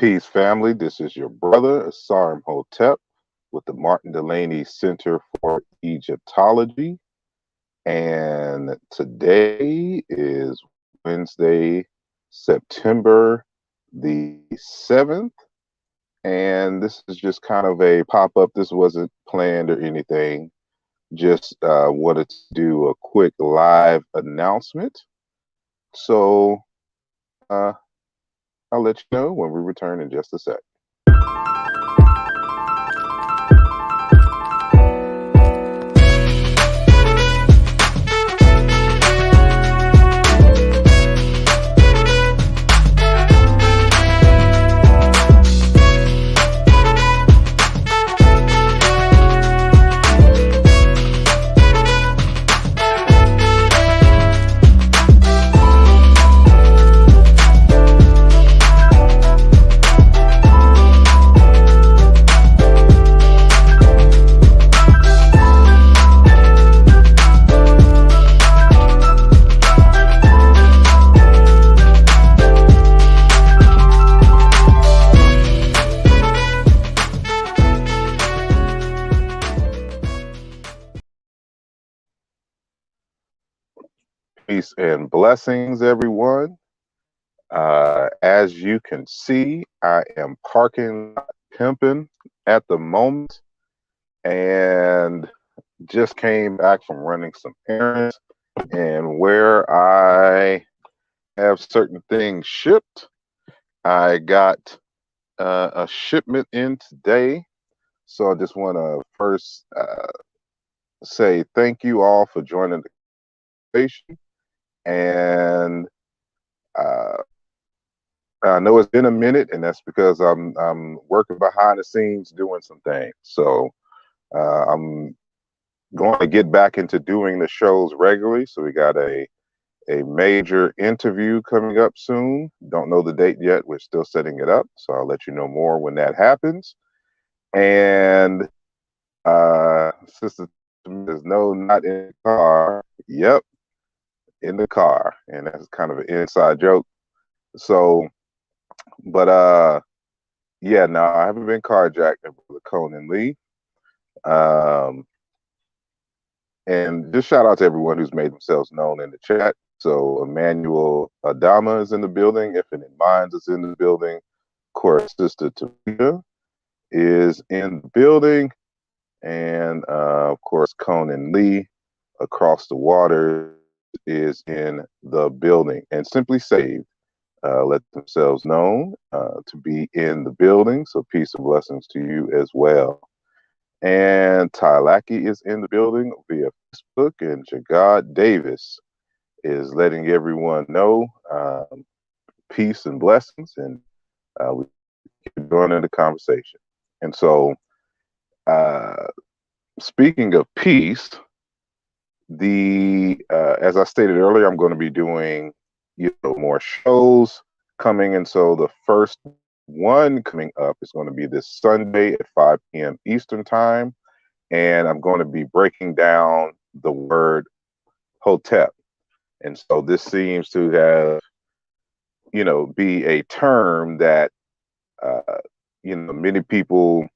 Peace, family. This is your brother, Asarim Hotep, with the Martin Delaney Center for Egyptology. And today is Wednesday, September the 7th. And this is just kind of a pop up. This wasn't planned or anything. Just wanted to do a quick live announcement. So uh, I'll let you know when we return in just a sec. Peace and blessings, everyone. As you can see, I am parking lot pimping at the moment and just came back from running some errands. And where I have certain things shipped, I got a shipment in today. So I just want to first say thank you all for joining the conversation. And I know it's been a minute, and that's because I'm working behind the scenes doing some things. So I'm going to get back into doing the shows regularly. So we got a major interview coming up soon. Don't know the date yet. We're still setting it up. So I'll let you know more when that happens. And Sister says, no, not in the car. Yep, in the car. And that's kind of an inside joke. So, but yeah, no, I haven't been carjacked with Conan Lee. And just shout out to everyone who's made themselves known in the chat. So Emmanuel Adama is in the building. Infinite Minds is in the building. Of course, Sister Tavita is in the building. And of course, Conan Lee across the water is in the building. And Simply Saved let themselves known to be in the building. So peace and blessings to you as well. And Tylaki is in the building via Facebook, and Jagad Davis is letting everyone know peace and blessings, and we keep joining the conversation. And so, speaking of peace, as I stated earlier, I'm going to be doing more shows coming, and so the first one coming up is going to be this Sunday at 5 p.m. Eastern time, and I'm going to be breaking down the word Hotep. And so this seems to have, be a term that, many people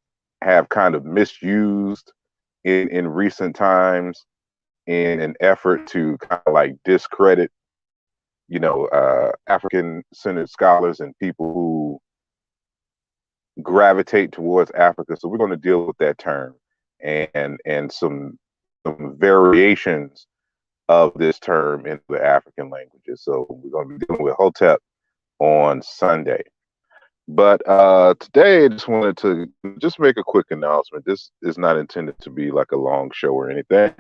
have kind of misused in recent times in an effort to kind of like discredit, African-centered scholars and people who gravitate towards Africa. So we're going to deal with that term and some variations of this term in the African languages. So we're going to be dealing with Hotep on Sunday. But today I just wanted to just make a quick announcement. This is not intended to be like a long show or anything,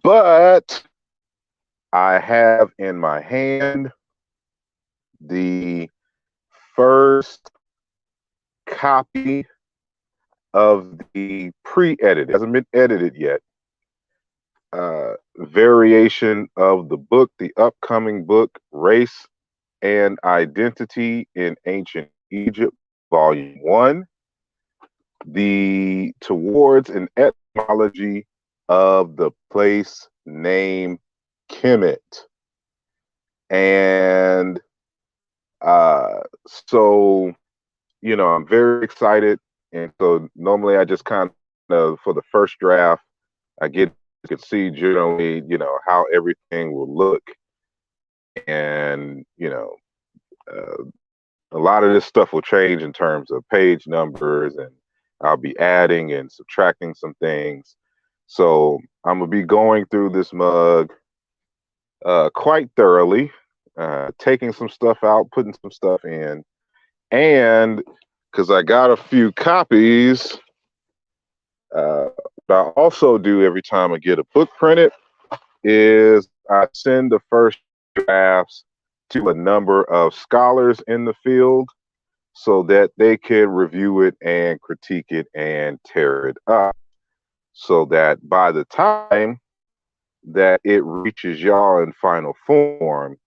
but I have in my hand the first copy of the pre-edited, hasn't been edited yet, variation of the book, the upcoming book, Race and Identity in Ancient Egypt, Volume 1, the Towards an Etymology of the Place Name Kemet. And so I'm very excited. And so normally I just kind of, for the first draft, I get you can see generally, how everything will look. And, uh, a lot of this stuff will change in terms of page numbers, and I'll be adding and subtracting some things. So I'm gonna be going through this mug quite thoroughly, taking some stuff out, putting some stuff in, and because I got a few copies, what I also do every time I get a book printed is I send the first drafts to a number of scholars in the field so that they can review it and critique it and tear it up, so that by the time that it reaches y'all in final form,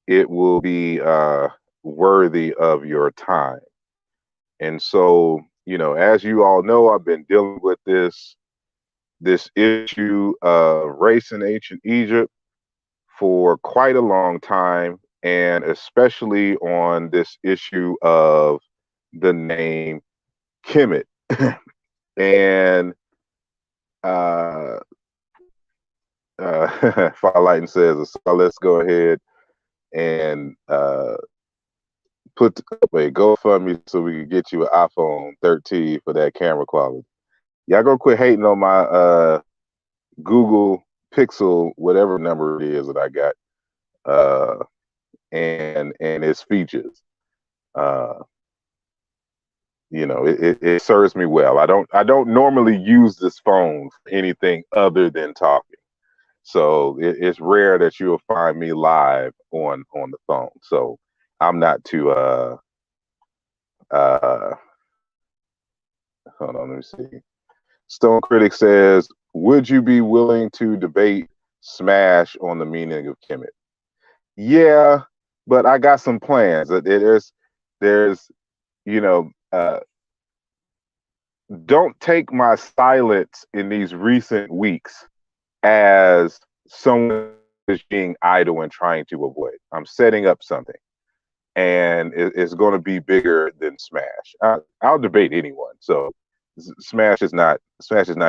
it will be worthy of your time. And so, as you all know, I've been dealing with this issue of race in ancient Egypt for quite a long time, and especially on this issue of the name Kemet. And Firelighting says, so let's go ahead and put up a GoFundMe so we can get you an iPhone 13 for that camera quality. Y'all go quit hating on my Google Pixel, whatever number it is that I got, and its features. It serves me well. I don't normally use this phone for anything other than talking. So it's rare that you'll find me live on the phone. So I'm not too hold on, let me see. Stone Critic says, would you be willing to debate Smash on the meaning of Kemet? Yeah, but I got some plans. There's don't take my silence in these recent weeks as someone is being idle and trying to avoid. I'm setting up something, and it's going to be bigger than Smash. I'll debate anyone. So Smash is not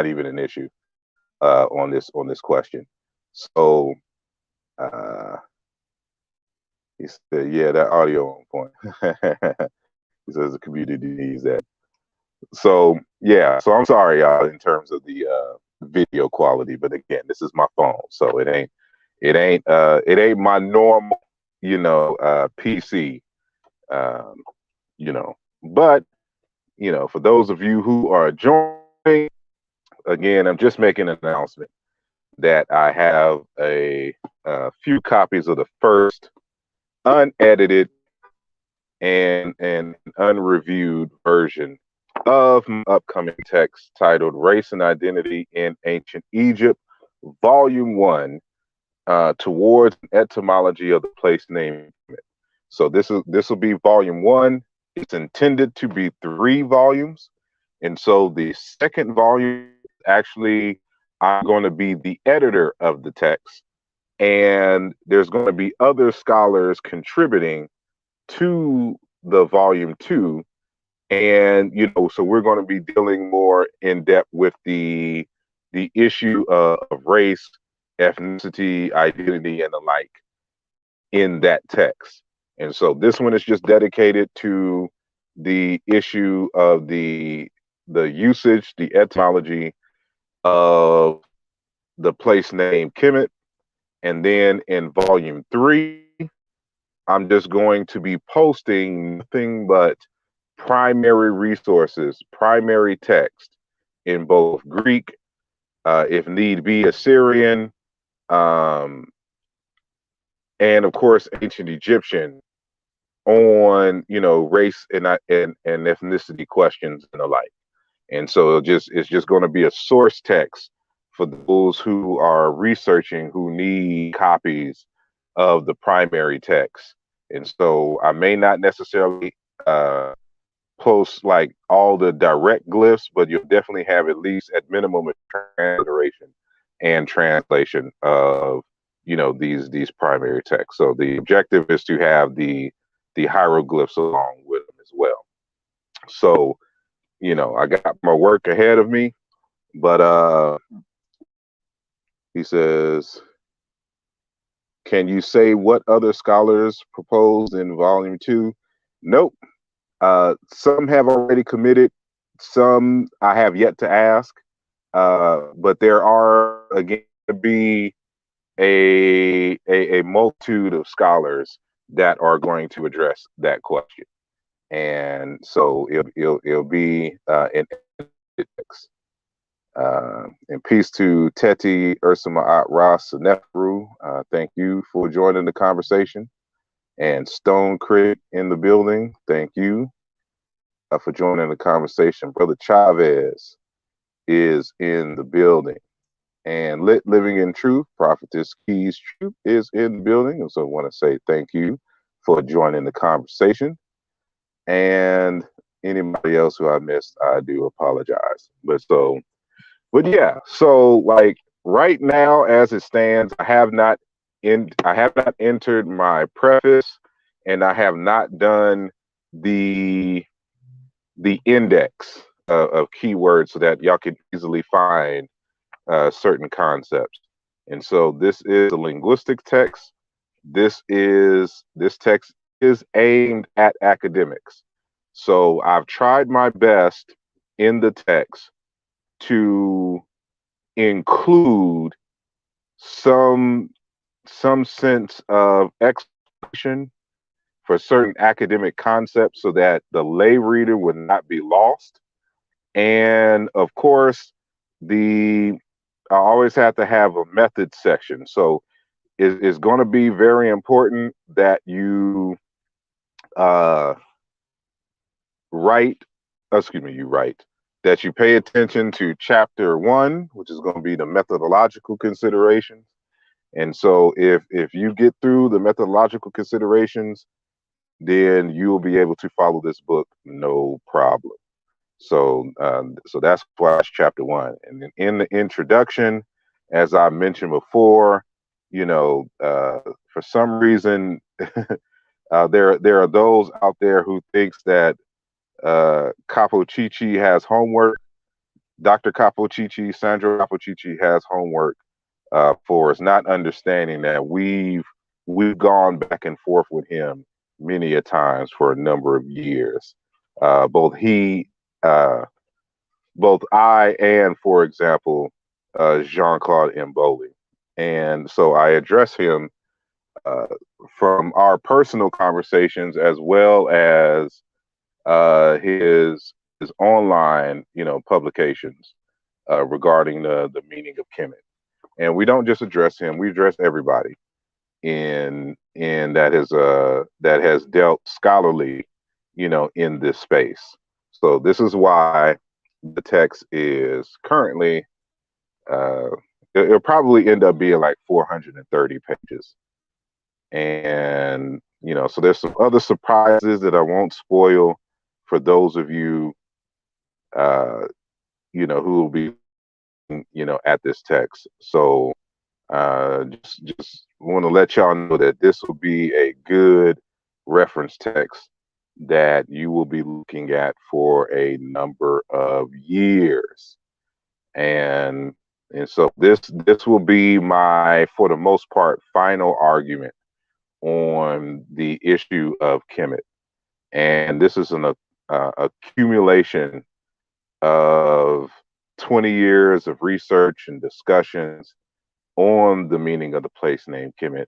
even an issue on this question. So he said, "Yeah, that audio on point." He says the community needs that. So yeah, so I'm sorry, y'all, in terms of the video quality, but again, this is my phone, so it ain't my normal, PC, um, but for those of you who are joining, again, I'm just making an announcement that I have a few copies of the first unedited and unreviewed version of my upcoming text titled Race and Identity in Ancient Egypt, Volume 1, Towards an Etymology of the Place Name. So this will be Volume 1. It's intended to be 3 volumes. And so the second volume, actually, I'm going to be the editor of the text. And there's going to be other scholars contributing to the Volume 2. And, so we're going to be dealing more in depth with the issue of race, ethnicity, identity, and the like in that text. And so this one is just dedicated to the issue of the usage, the etymology of the place name Kemet. And then in Volume 3, I'm just going to be posting nothing but primary resources, primary text in both Greek, if need be, Assyrian, and of course ancient Egyptian, on race and ethnicity questions and the like. And so it's just going to be a source text for those who are researching, who need copies of the primary text. And so I may not necessarily post like all the direct glyphs, but you'll definitely have at least at minimum a transliteration and translation of these primary texts. So the objective is to have the hieroglyphs along with them as well. So, I got my work ahead of me, but he says, can you say what other scholars proposed in volume 2? Nope. Some have already committed, some I have yet to ask. But there are again to be a multitude of scholars that are going to address that question, and so it'll be in ethics. And peace to Teti Ursama Ras Nefru. Thank you for joining the conversation. And Stone Critic in the building. Thank you for joining the conversation. Brother Chavez is in the building. And Living in Truth, Prophetess Keys Truth is in the building. And so I want to say thank you for joining the conversation. And anybody else who I missed, I do apologize. But yeah, so like right now as it stands, I have not entered my preface, and I have not done the index of keywords so that y'all can easily find certain concepts. And so this is a linguistic text. This text is aimed at academics. So I've tried my best in the text to include some sense of explanation for certain academic concepts so that the lay reader would not be lost. And of course, I always have to have a method section. So it's going to be very important that you write, that you pay attention to chapter 1, which is going to be the methodological considerations. And so if you get through the methodological considerations, then you will be able to follow this book no problem. So that's why it's chapter 1. And then in the introduction, as I mentioned before, for some reason, there are those out there who thinks that Capo Chichi has homework. Dr. Capo Chichi, Sandro Capo Chichi has homework for us, not understanding that we've gone back and forth with him many a times for a number of years. Both I and, for example, Jean-Claude Mboli. And so I address him from our personal conversations as well as his online, publications regarding the meaning of Kemet. And we don't just address him; we address everybody in that has dealt scholarly, in this space. So this is why the text is currently it'll probably end up being like 430 pages. And so there's some other surprises that I won't spoil for those of you who will be at this text. So just want to let y'all know that this will be a good reference text that you will be looking at for a number of years. And so this will be my, for the most part, final argument on the issue of Kemet. And this is an accumulation of 20 years of research and discussions on the meaning of the place name Kemet.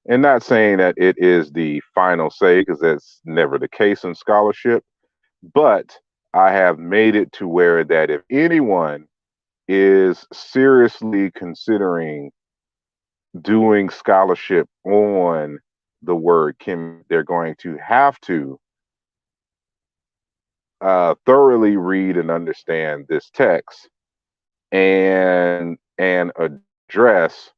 And not saying that it is the final say, because that's never the case in scholarship, but I have made it to where that if anyone is seriously considering doing scholarship on the word Kemet, they're going to have to thoroughly read and understand this text and address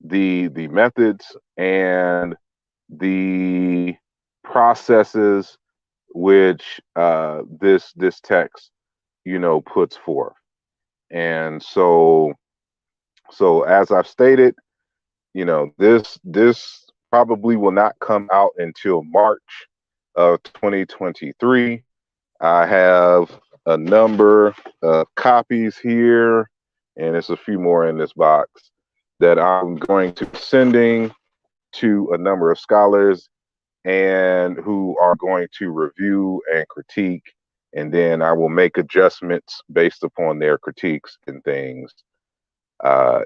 the methods and the processes which this text puts forth. And so as I've stated, this probably will not come out until March of 2023. I have a number of copies here, and there's a few more in this box that I'm going to be sending to a number of scholars and who are going to review and critique, and then I will make adjustments based upon their critiques and things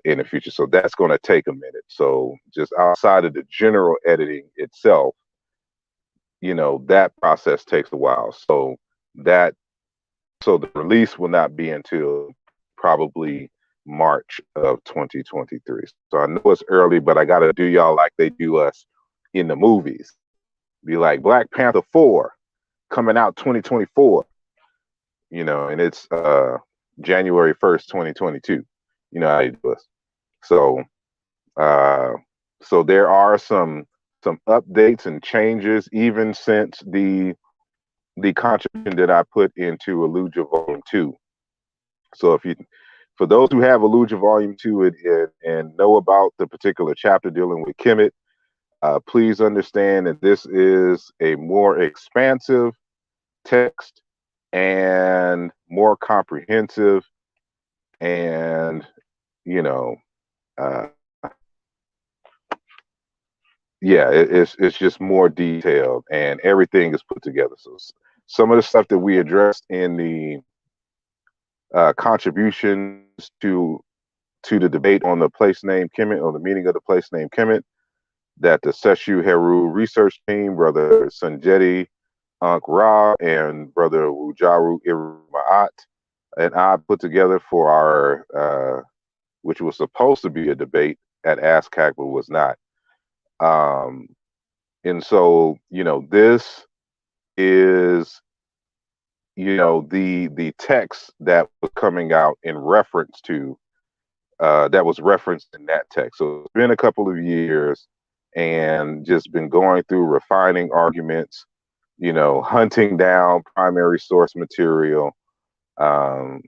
in the future. So that's going to take a minute. So just outside of the general editing itself, that process takes a while. That so the release will not be until probably March of 2023. So I know it's early, but I got to do y'all like they do us in the movies. Be like Black Panther 4 coming out 2024, and it's January 1st, 2022. You know how you do us. So uh so there are some updates and changes even since the contribution that I put into Alluja Volume 2. So for those who have Alluja Volume 2 and know about the particular chapter dealing with Kemet, please understand that this is a more expansive text and more comprehensive, and you know uh, yeah, it's just more detailed and everything is put together. So some of the stuff that we addressed in the contributions to the debate on the place name Kemet, or the meaning of the place name Kemet, that the Seshu Heru research team, Brother Sanjeti Ankh Ra and Brother Wujaru Irmaat, and I put together for our, which was supposed to be a debate at ASCAC, but was not. And so, this is, the text that was coming out in reference to, that was referenced in that text. So it's been a couple of years and just been going through refining arguments, hunting down primary source material, um,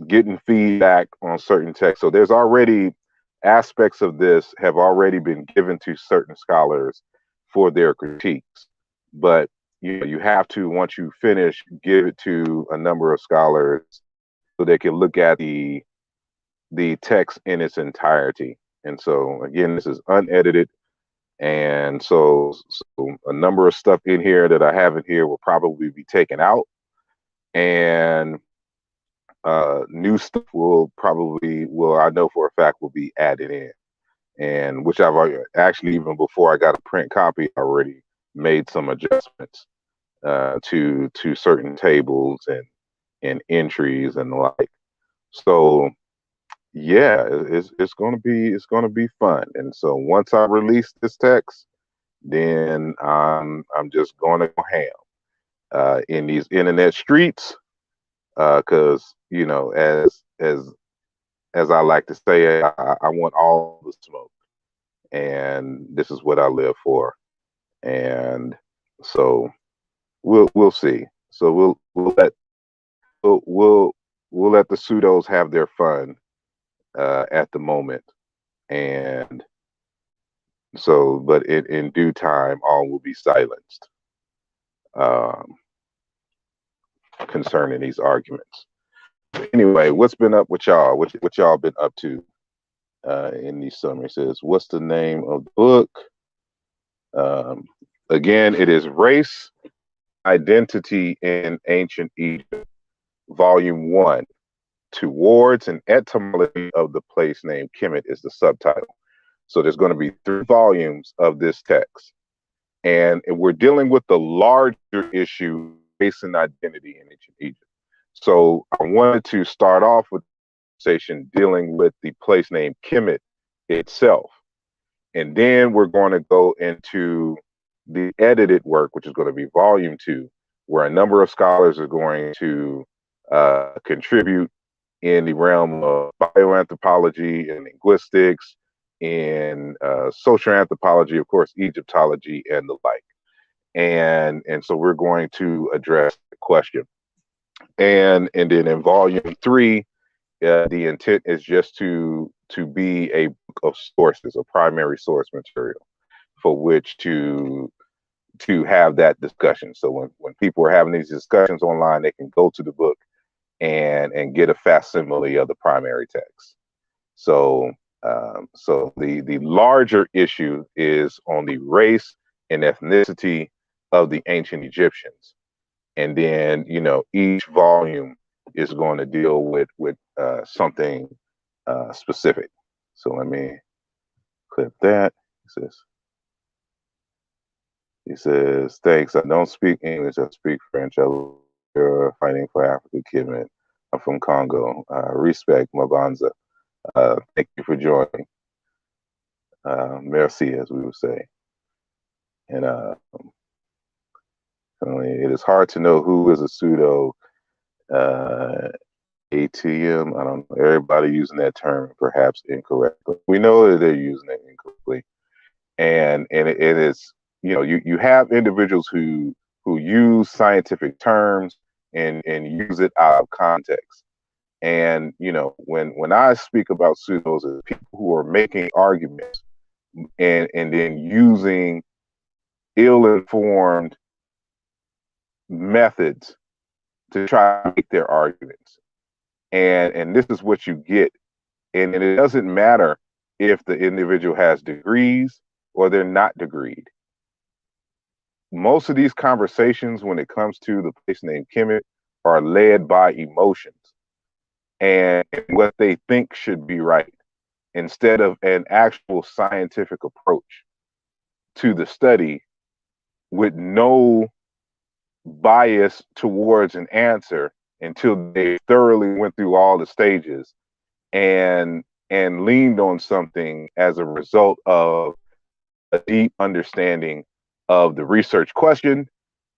getting feedback on certain texts. So there's already aspects of this have already been given to certain scholars for their critiques. But you have to, once you finish, give it to a number of scholars so they can look at the text in its entirety. And so again, this is unedited. And so a number of stuff in here that I have in here will probably be taken out, and new stuff I know for a fact will be added in, and which I've actually, even before I got a print copy, already made some adjustments to certain tables and entries and the like. So yeah, it's gonna be fun. And so once I release this text, then I'm just gonna go ham in these internet streets, because as I like to say, I want all the smoke, and this is what I live for. And so we'll see. So we'll let the pseudos have their fun at the moment, and so, but in due time, all will be silenced um, concerning these arguments. But anyway, what's been up with y'all? What y'all been up to in these summaries? Says, what's the name of the book? Um, Again, it is Race, Identity in Ancient Egypt, Volume 1. Towards an Etymology of the Place Name Kemet is the subtitle. So there's going to be 3 volumes of this text. And we're dealing with the larger issue, race and identity in ancient Egypt. So I wanted to start off with a conversation dealing with the place name Kemet itself. And then we're going to go into the edited work, which is going to be volume 2, where a number of scholars are going to contribute in the realm of bioanthropology and linguistics, in social anthropology, of course, Egyptology, and the like. And so we're going to address the question. And then in volume 3, the intent is just to be a book of sources, a primary source material for which to to have that discussion. So when people are having these discussions online, they can go to the book and get a facsimile of the primary text. So so the larger issue is on the race and ethnicity of the ancient Egyptians, and then each volume is going to deal with something specific. So let me clip that. He says, thanks. I don't speak English. I speak French. I love fighting for Africa, Kidman. I'm from Congo. Respect, Mabanza. Thank you for joining. Merci, as we would say. And it is hard to know who is a pseudo ATM. I don't know. Everybody using that term perhaps incorrectly. We know that they're using it incorrectly. And it is, you have individuals who use scientific terms and use it out of context. And when I speak about pseudos, it's people who are making arguments and then using ill-informed methods to try to make their arguments. And this is what you get. And it doesn't matter if the individual has degrees or they're not degreed. Most of these conversations, when it comes to the place named Kemet, are led by emotions and what they think should be right, instead of an actual scientific approach to the study with no bias towards an answer until they thoroughly went through all the stages and leaned on something as a result of a deep understanding of the research question,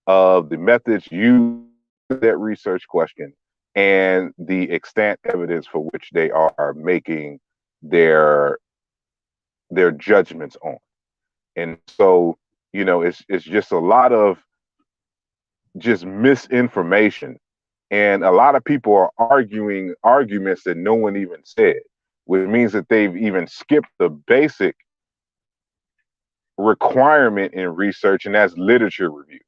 of the methods used in that research question, and the extant evidence for which they are making their judgments on. And so, it's just a lot of just misinformation. And a lot of people are arguing arguments that no one even said, which means that they've even skipped the basic requirement in research, and that's literature review.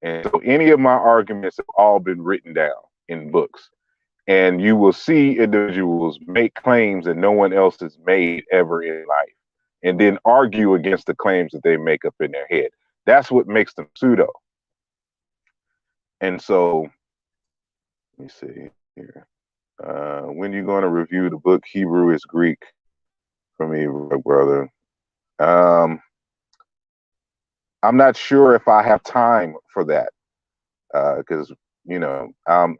And so any of my arguments have all been written down in books. And you will see individuals make claims that no one else has made ever in life, and then argue against the claims that they make up in their head. That's what makes them pseudo. And so, let me see here. When you going to review the book Hebrew is Greek for me, brother? I'm not sure if I have time for that, because I'm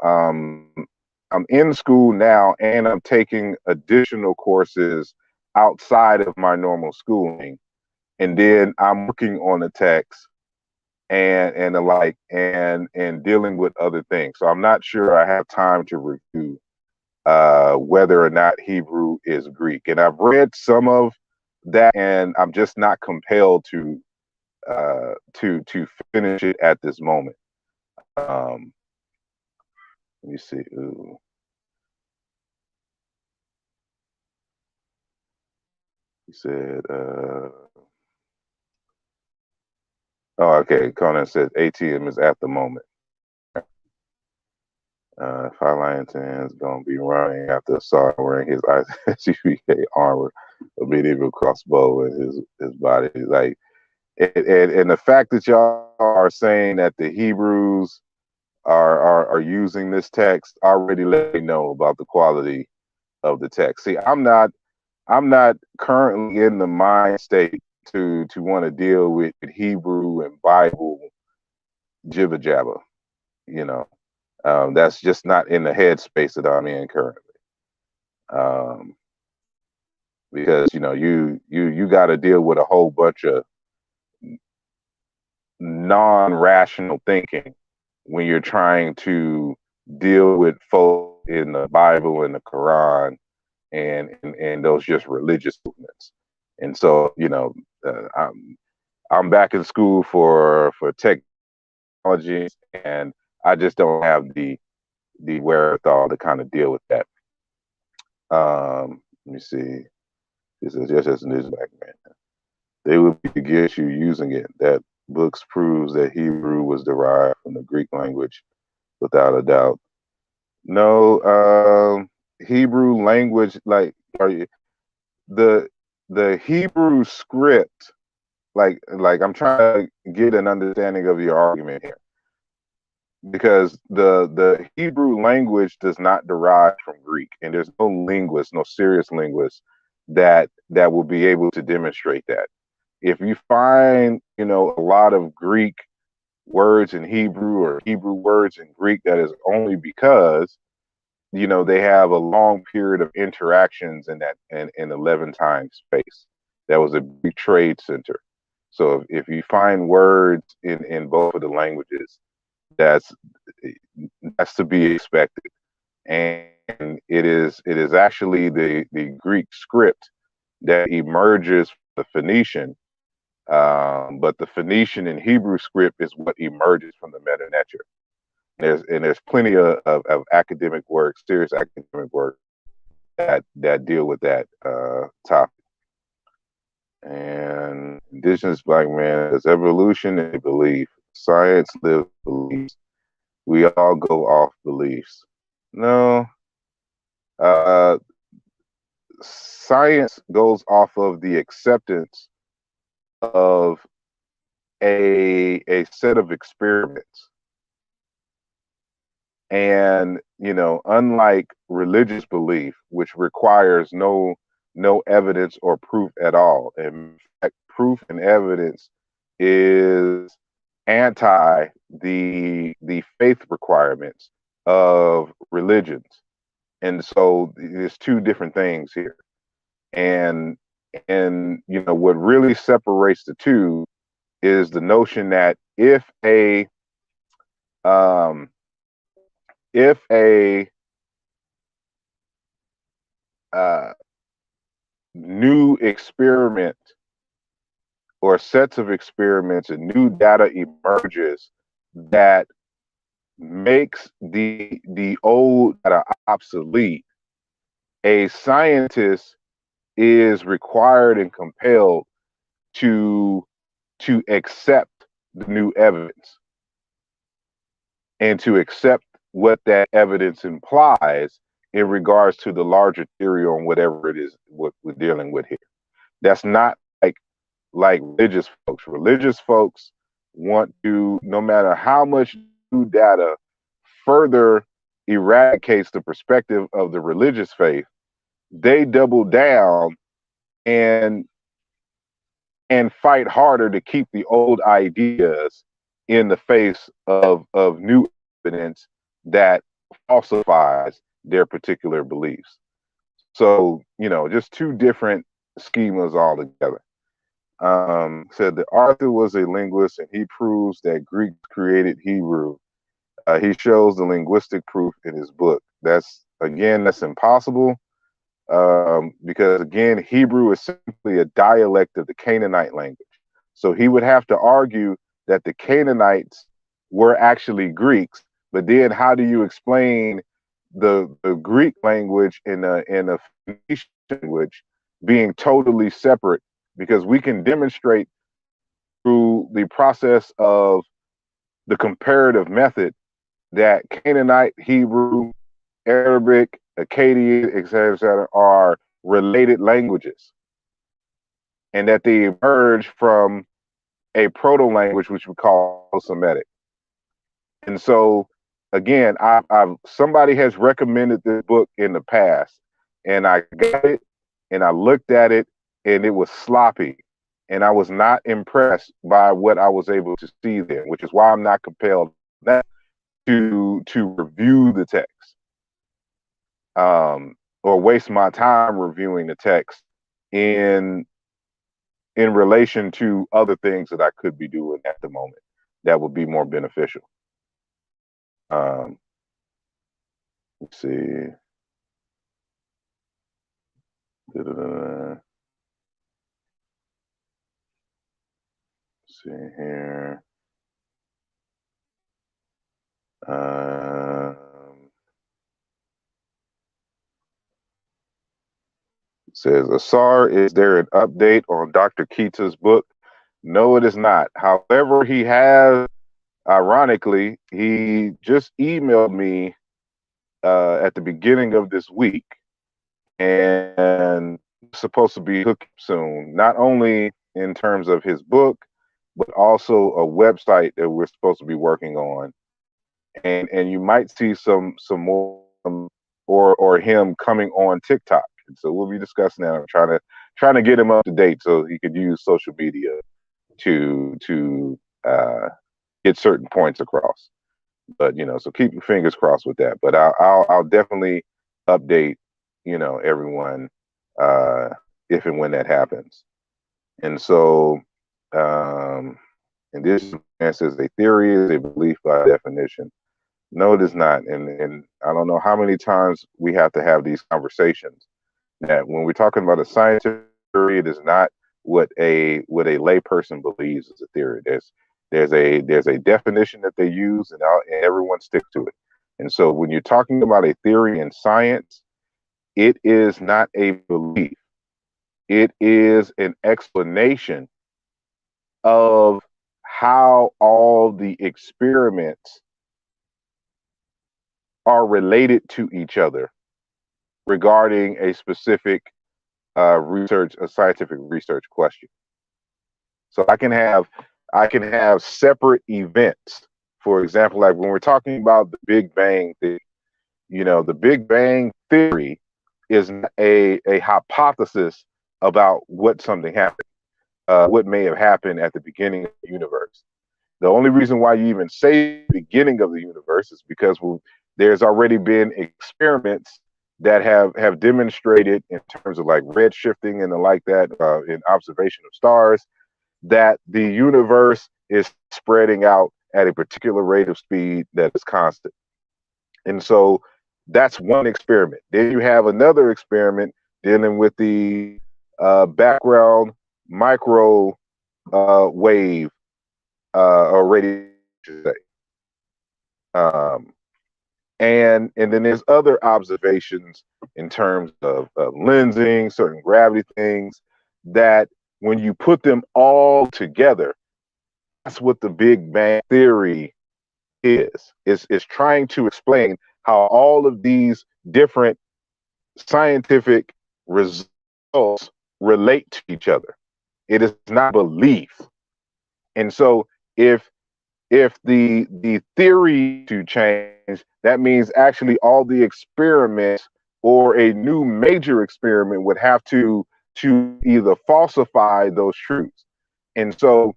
in school now, and I'm taking additional courses outside of my normal schooling, and then I'm working on the text and the like, and dealing with other things. So I'm not sure I have time to review whether or not Hebrew is Greek. And I've read some of that, and I'm just not compelled to finish it at this moment. Let me see. Ooh. He said, oh, okay. Conan says ATM is at the moment. Five Lion is going to be running after Asar wearing his ICBK armor, a medieval crossbow in his body. Like, and the fact that y'all are saying that the Hebrews are using this text already let me know about the quality of the text. See, I'm not currently in the mind state to want to deal with Hebrew and Bible jibber jabber. That's just not in the headspace that I'm in currently. Because you got to deal with a whole bunch of non-rational thinking when you're trying to deal with folks in the Bible and the Quran and those just religious movements. And so I'm back in school for technology, and I just don't have the wherewithal to kind of deal with that. Let me see. This is just as news back, man. they would be against you using it. That books proves that Hebrew was derived from the Greek language without a doubt. No, Hebrew language, like the the Hebrew script, like I'm trying to get an understanding of your argument here, because the Hebrew language does not derive from Greek, and there's no linguist, no serious linguist that will be able to demonstrate that. If you find, a lot of Greek words in Hebrew or Hebrew words in Greek, that is only because they have a long period of interactions in that in 11 time space. That was a big trade center. So if you find words in both of the languages, that's that's to be expected. And it is actually the Greek script that emerges from the Phoenician, but the Phoenician and Hebrew script is what emerges from the Meta Neter. There's plenty of academic work, serious academic work that deal with that topic. And indigenous black man is evolution and belief. Science lives beliefs. We all go off beliefs. No, uh, science goes off of the acceptance of a set of experiments. And unlike religious belief, which requires no evidence or proof at all, in fact, proof and evidence is anti the faith requirements of religions. And so there's two different things here. And what really separates the two is the notion that um, if a uh, new experiment or sets of experiments and new data emerges that makes the old data obsolete, a scientist is required and compelled to accept the new evidence and to accept what that evidence implies in regards to the larger theory on whatever it is what we're dealing with here. That's not like religious folks. Religious folks want to, no matter how much new data further eradicates the perspective of the religious faith, they double down and fight harder to keep the old ideas in the face of new evidence that falsifies their particular beliefs. So, just two different schemas altogether. Said that Arthur was a linguist and he proves that Greek created Hebrew. He shows the linguistic proof in his book. That's impossible, because again, Hebrew is simply a dialect of the Canaanite language. So he would have to argue that the Canaanites were actually Greeks. But then, how do you explain the Greek language and the Phoenician language being totally separate? Because we can demonstrate through the process of the comparative method that Canaanite, Hebrew, Arabic, Akkadian, etc., are related languages, and that they emerge from a proto-language which we call Semitic. And so, again, somebody has recommended this book in the past, and I got it, and I looked at it, and it was sloppy, and I was not impressed by what I was able to see there, which is why I'm not compelled to review the text, or waste my time reviewing the text in relation to other things that I could be doing at the moment that would be more beneficial. Let's see. Let's see here. Says, Asar, is there an update on Dr. Keita's book? No, it is not. However, he has, ironically, he just emailed me at the beginning of this week, and supposed to be hooked soon, not only in terms of his book, but also a website that we're supposed to be working on. And you might see some more or him coming on TikTok. And so we'll be discussing that. I'm trying to get him up to date so he could use social media to get certain points across. But so keep your fingers crossed with that. But I'll definitely update everyone if and when that happens. And so and this man says a theory is a belief by definition. No, it is not. And I don't know how many times we have to have these conversations that when we're talking about a scientific theory, it is not what a layperson believes is a theory. There's a definition that they use, and everyone sticks to it. And so when you're talking about a theory in science, it is not a belief. It is an explanation of how all the experiments are related to each other regarding a specific a scientific research question. So I can have separate events. For example, like when we're talking about the Big Bang theory, the Big Bang theory is a hypothesis about what something happened, what may have happened at the beginning of the universe. The only reason why you even say beginning of the universe is because there's already been experiments that have demonstrated in terms of like redshifting and the like that in observation of stars that the universe is spreading out at a particular rate of speed that is constant. And so that's one experiment. Then you have another experiment dealing with the background micro wave or radiation. And then there's other observations in terms of lensing, certain gravity things, that when you put them all together, that's what the Big Bang theory is. It's trying to explain how all of these different scientific results relate to each other. It is not belief. And so if the theory to change, that means actually all the experiments or a new major experiment would have to either falsify those truths. And so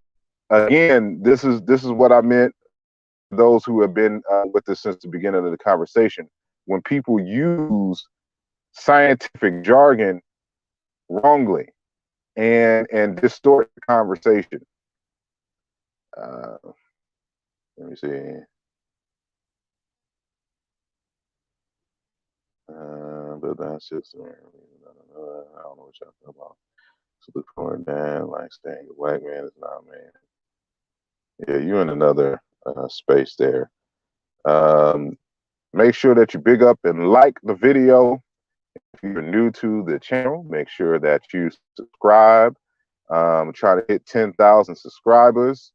again, this is what I meant. Those who have been with us since the beginning of the conversation, when people use scientific jargon wrongly and distort the conversation. Let me see. But that's just, I don't know what y'all talking about. So look for that, like staying a white man is not man. Yeah, you're in another space there. Make sure that you big up and like the video. If you're new to the channel, make sure that you subscribe. Try to hit 10,000 subscribers,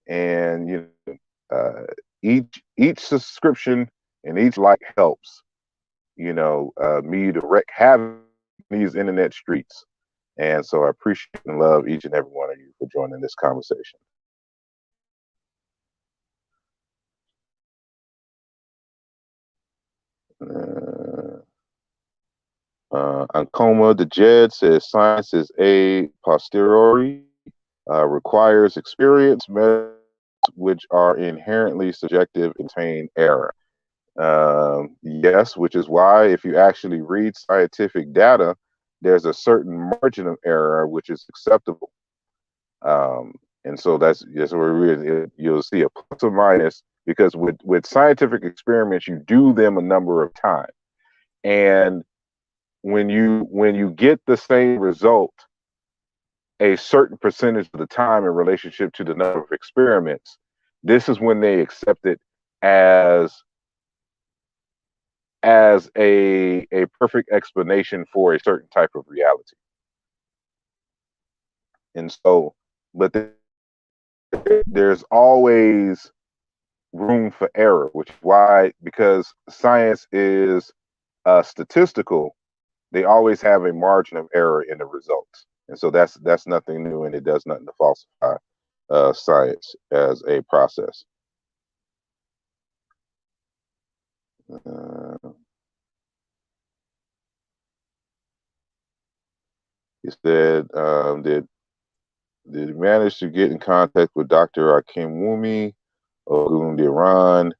and each subscription and each like helps. Me to wreak havoc these internet streets. And so I appreciate and love each and every one of you for joining this conversation. Ancoma the Jed says science is a posteriori, requires experience methods which are inherently subjective and contain error. Yes, which is why if you actually read scientific data, there's a certain margin of error which is acceptable. And so that's where you'll see a plus or minus, because with scientific experiments, you do them a number of times. And when you get the same result a certain percentage of the time in relationship to the number of experiments, this is when they accept it as as a perfect explanation for a certain type of reality. And so, but there's always room for error, which is why, because science is statistical, they always have a margin of error in the results. And so that's nothing new, and it does nothing to falsify science as a process. He said, did you manage to get in contact with Dr. Akim Wumi Ogun Diran?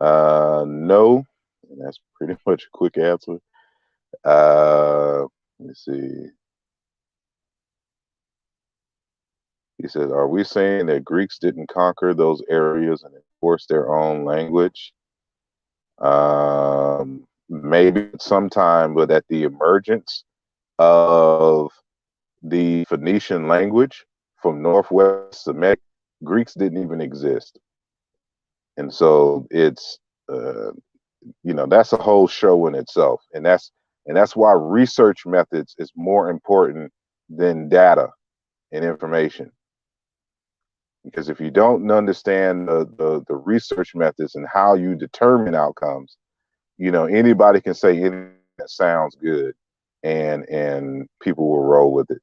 No. And that's pretty much a quick answer. Let me see. He said, are we saying that Greeks didn't conquer those areas and enforce their own language? Maybe sometime, but at the emergence of the Phoenician language from Northwest Semitic, Greeks didn't even exist. And so it's, that's a whole show in itself. And that's why research methods is more important than data and information. Because if you don't understand the research methods and how you determine outcomes, anybody can say anything that sounds good, and people will roll with it.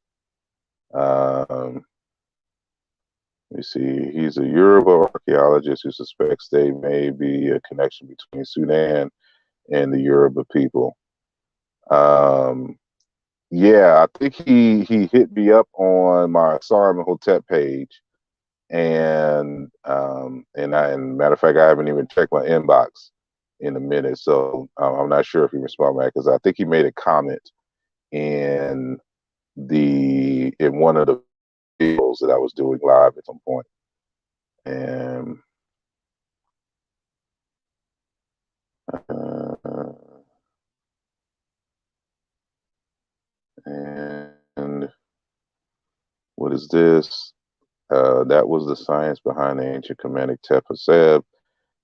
Let me see. He's a Yoruba archaeologist who suspects there may be a connection between Sudan and the Yoruba people. Yeah, I think he hit me up on my Sarim and Hotep page, and matter of fact, I haven't even checked my inbox in a minute, so I'm not sure if he responded back, because I think he made a comment in one of the videos that I was doing live at some point. And and what is this? That was the science behind the ancient Kemetic Tepeseb.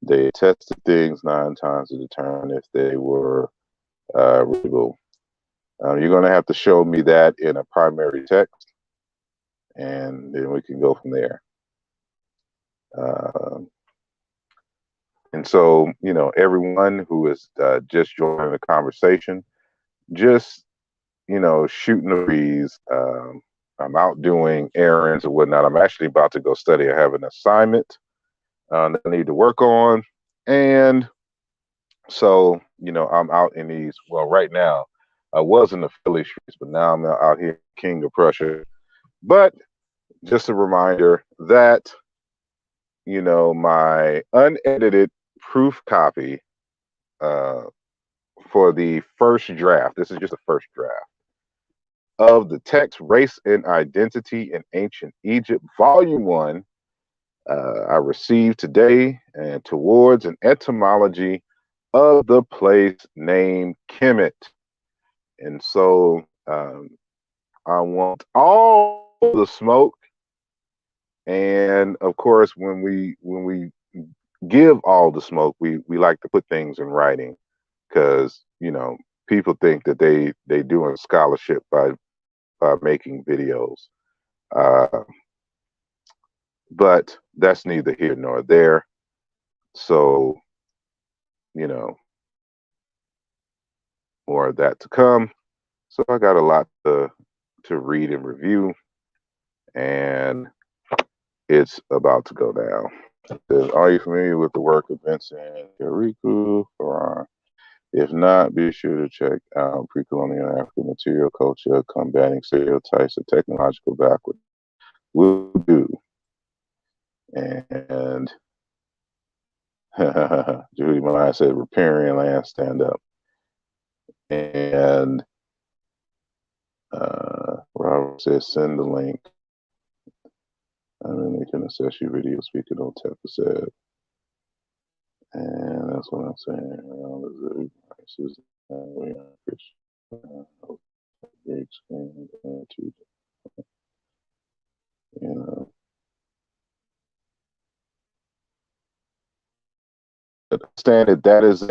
They tested things 9 times to determine if they were readable. You're going to have to show me that in a primary text, and then we can go from there. And so, everyone who is just joining the conversation, just, shooting the breeze. I'm out doing errands or whatnot. I'm actually about to go study. I have an assignment that I need to work on. And so, I'm out in these, well, right now, I was in the Philly streets, but now I'm out here, King of Prussia. But just a reminder that, my unedited proof copy for the first draft, this is just the first draft, of the text Race and Identity in Ancient Egypt, Volume 1, I received today, and towards an etymology of the place named Kemet. And so I want all the smoke. And of course, when we give all the smoke, we like to put things in writing, because people think that they doing scholarship by making videos. But that's neither here nor there. So, more of that to come. So I got a lot to read and review, and it's about to go down. Are you familiar with the work of Vincent Yariku Farrar? If not, be sure to check out Pre-Colonial African Material Culture, Combating Stereotypes of Technological Backward. Will do. And Judy Malai said, Riparian Land, stand up. And Robert says, send the link. And then they can assess your video speaking on Tepeseb. And that's what I'm saying. Understand that is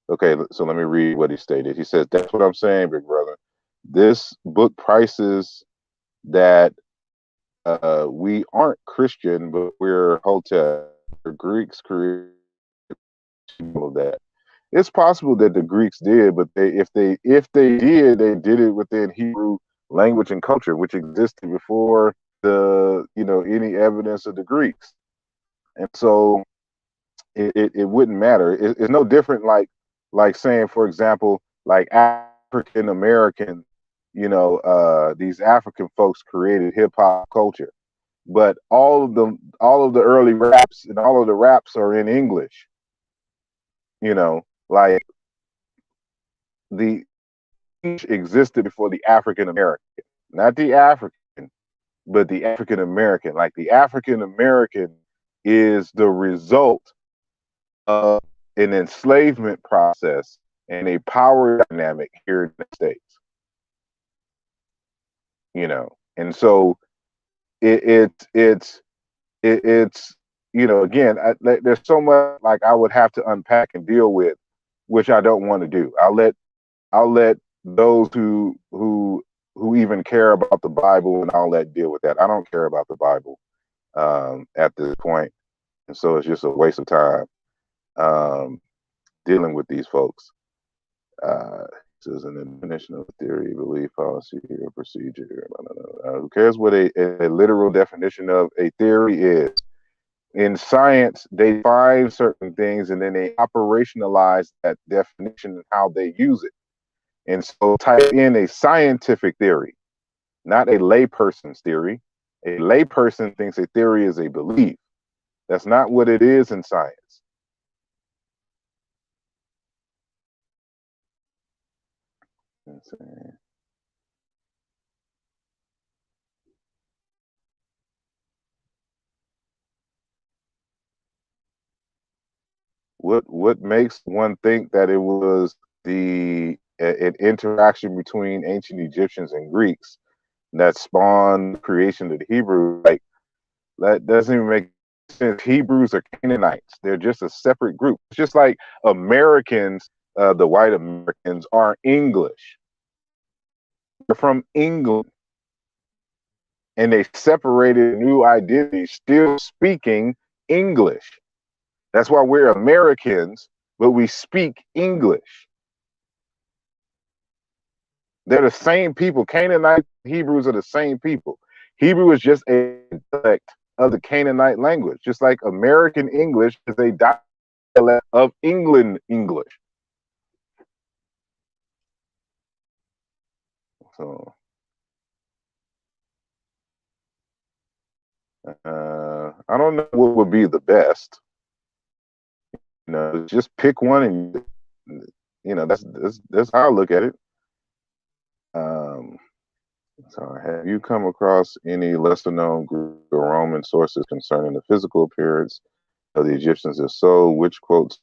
Okay, so let me read what he stated. He says, "That's what I'm saying, big brother. This book prices that we aren't Christian, but we're Hotep. The Greeks created all of that. It's possible that the Greeks did, but if they did, they did it within Hebrew language and culture, which existed before the any evidence of the Greeks. And so it wouldn't matter. It's no different like saying, for example, like African American, these African folks created hip hop culture, but all of the early raps and all of the raps are in English. Like the English existed before the African American, not the African, but the African American. Like the African American is the result of an enslavement process and a power dynamic here in the States, and so it, it it's it's again, there's so much like I would have to unpack and deal with, which I don't want to do. I'll let those who even care about the Bible, and I'll let deal with that. I don't care about the Bible at this point, and so it's just a waste of time um, dealing with these folks. This is an definition of theory, belief, policy, or procedure. Who cares what a literal definition of a theory is? In science, they find certain things and then they operationalize that definition and how they use it. And so type in a scientific theory, not a layperson's theory. A layperson thinks a theory is a belief. That's not what it is in science. What makes one think that it was an interaction between ancient Egyptians and Greeks that spawned the creation of the Hebrew? Like that doesn't even make sense. Hebrews are Canaanites. They're just a separate group. It's just like Americans, the white Americans are English. They're from England. And they separated a new identity, still speaking English. That's why we're Americans, but we speak English. They're the same people. Canaanite Hebrews are the same people. Hebrew is just a dialect of the Canaanite language, just like American English is a dialect of England English. So, I don't know what would be the best. Just pick one, and that's how I look at it. So, have you come across any lesser known Greco-Roman sources concerning the physical appearance of the Egyptians? If so, which quotes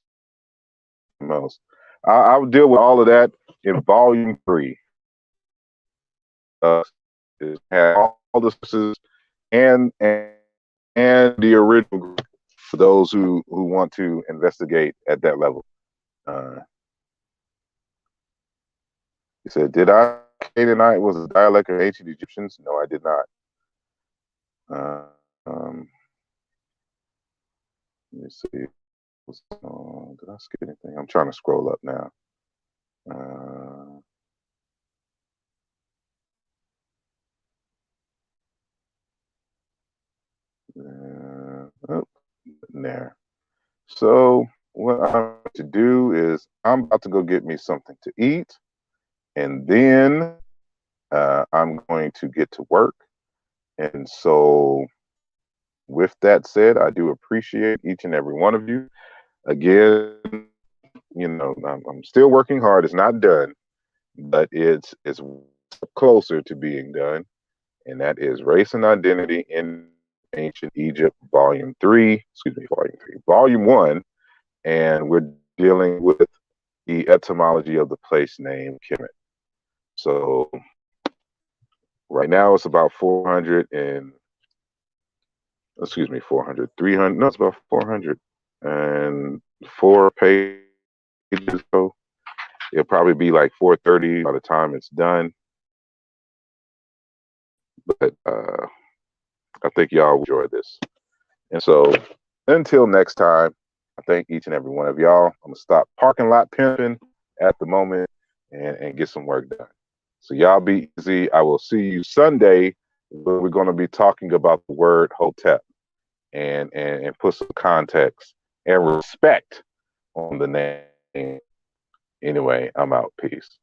most? I'll deal with all of that in volume 3. It has all the sources and the original group for those who want to investigate at that level. He said, "Did I Canaanite was a dialect of ancient Egyptians?" No, I did not. Let me see. Did I skip anything? I'm trying to scroll up now. Oh, there. So what I'm going to do is I'm about to go get me something to eat, and then I'm going to get to work. And so, with that said, I do appreciate each and every one of you. Again, I'm still working hard. It's not done, but it's closer to being done. And that is Race and Identity in Ancient Egypt, Volume 3. Excuse me, Volume 3, Volume 1. And we're dealing with the etymology of the place name Kemet. So right now it's about 400 and 300. No, it's about 404 pages pages go. It'll probably be like 4:30 by the time it's done. But I think y'all will enjoy this. And so until next time, I thank each and every one of y'all. I'm gonna stop parking lot pimping at the moment and get some work done. So y'all be easy. I will see you Sunday where we're gonna be talking about the word Hotep and put some context and respect on the name. Anyway, I'm out. Peace.